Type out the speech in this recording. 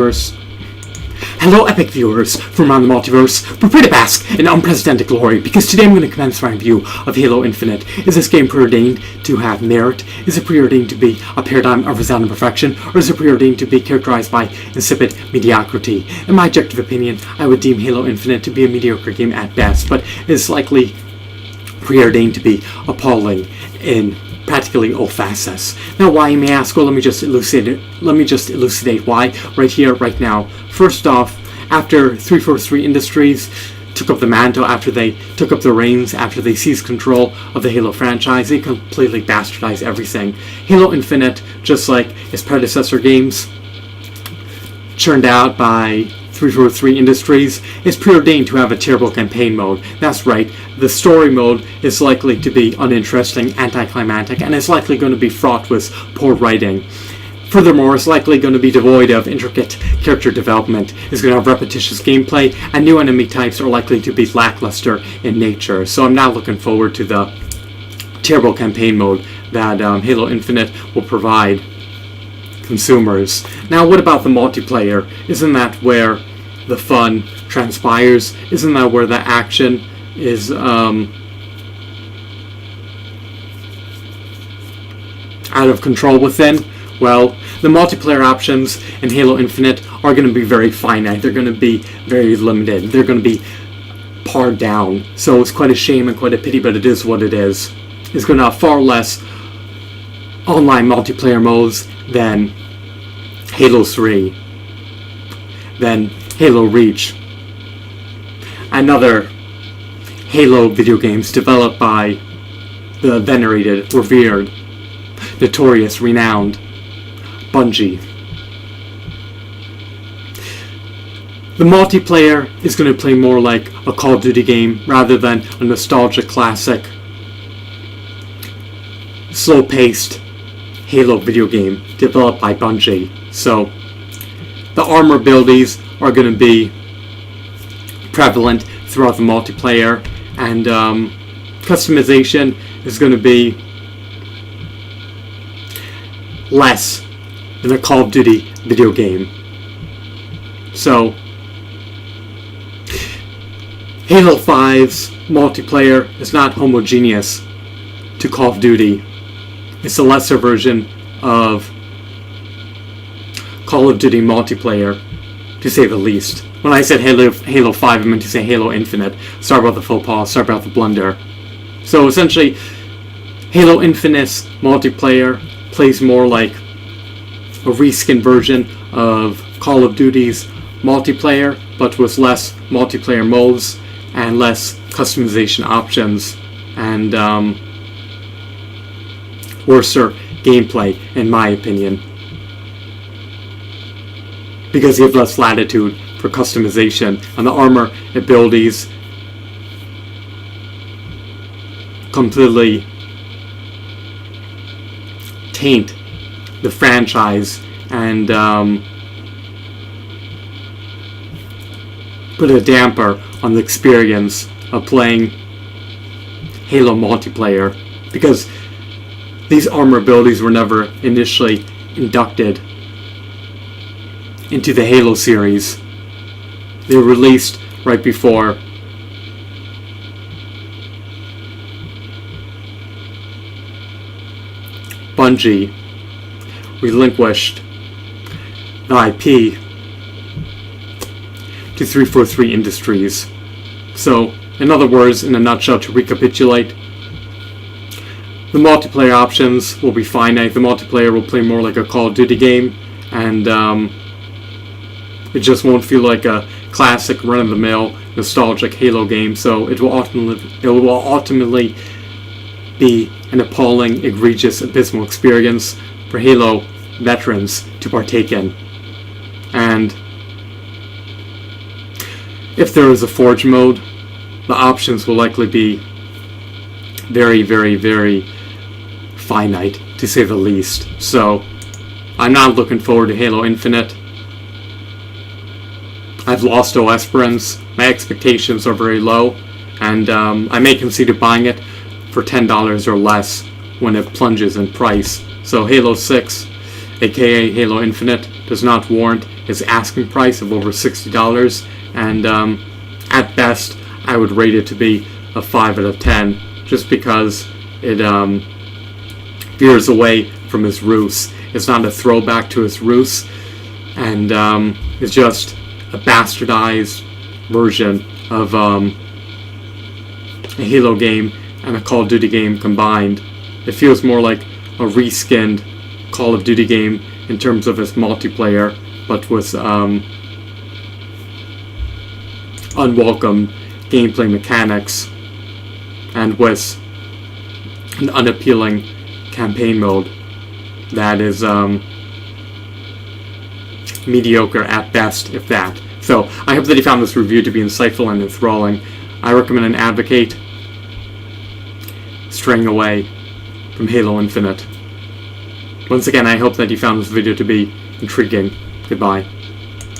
viewers. Hello epic viewers from around the multiverse, prepare to bask in unprecedented glory, because today I'm going to commence my review of Halo Infinite. Is this game preordained to have merit? Is it preordained to be a paradigm of resounding perfection? Or is it preordained to be characterized by insipid mediocrity? In my objective opinion, I would deem Halo Infinite to be a mediocre game at best, but is likely preordained to be appalling in practically all facets. Now, why, you may ask? Well, let me just elucidate why right here, right now. First off, after 343 Industries took up the mantle, after they took up the reins, after they seized control of the Halo franchise, they completely bastardized everything. Halo Infinite, just like its predecessor games, churned out by 343 Industries, is preordained to have a terrible campaign mode. That's right, the story mode is likely to be uninteresting, anticlimactic, and is likely going to be fraught with poor writing. Furthermore, it's likely going to be devoid of intricate character development, it's going to have repetitious gameplay, and new enemy types are likely to be lackluster in nature. So I'm not looking forward to the terrible campaign mode that Halo Infinite will provide consumers. Now, what about the multiplayer? Isn't that where the fun transpires? Isn't that where the action is out of control within? Well, the multiplayer options in Halo Infinite are going to be very finite. They're going to be very limited. They're going to be pared down. So it's quite a shame and quite a pity, but it is what it is. It's going to have far less online multiplayer modes than Halo 3, than Halo Reach, and other Halo video games developed by the venerated, revered, notorious, renowned Bungie. The multiplayer is going to play more like a Call of Duty game rather than a nostalgic classic, slow-paced Halo video game developed by Bungie. So the armor abilities are going to be prevalent throughout the multiplayer, and customization is going to be less than a Call of Duty video game. So Halo 5's multiplayer is not homogeneous to Call of Duty. It's a lesser version of Call of Duty multiplayer, to say the least. When I said Halo 5, I meant to say Halo Infinite. Sorry about the faux pas, sorry about the blunder. So essentially, Halo Infinite's multiplayer plays more like a reskin version of Call of Duty's multiplayer, but with less multiplayer modes and less customization options, and worser gameplay, in my opinion, because you have less latitude for customization, and the armor abilities completely taint the franchise and put a damper on the experience of playing Halo multiplayer, because these armor abilities were never initially inducted into the Halo series. They were released right before Bungie relinquished the IP to 343 Industries. So, in other words, in a nutshell, to recapitulate, the multiplayer options will be finite. The multiplayer will play more like a Call of Duty game, and it just won't feel like a classic run-of-the-mill nostalgic Halo game. So it will ultimately be an appalling, egregious, abysmal experience for Halo veterans to partake in. And if there is a Forge mode, the options will likely be very, very, very finite, to say the least. So I'm not looking forward to Halo Infinite. I've lost all esperance. My expectations are very low, and I may consider buying it for $10 or less when it plunges in price. So Halo 6, aka Halo Infinite, does not warrant its asking price of over $60, and at best I would rate it to be a 5 out of 10, just because it veers away from its roots. It's not a throwback to its roots, and it's just a bastardized version of a Halo game and a Call of Duty game combined. It feels more like a reskinned Call of Duty game in terms of its multiplayer, but with unwelcome gameplay mechanics and with an unappealing campaign mode that is mediocre at best, if that. So, I hope that you found this review to be insightful and enthralling. I recommend and advocate straying away from Halo Infinite. Once again, I hope that you found this video to be intriguing. Goodbye.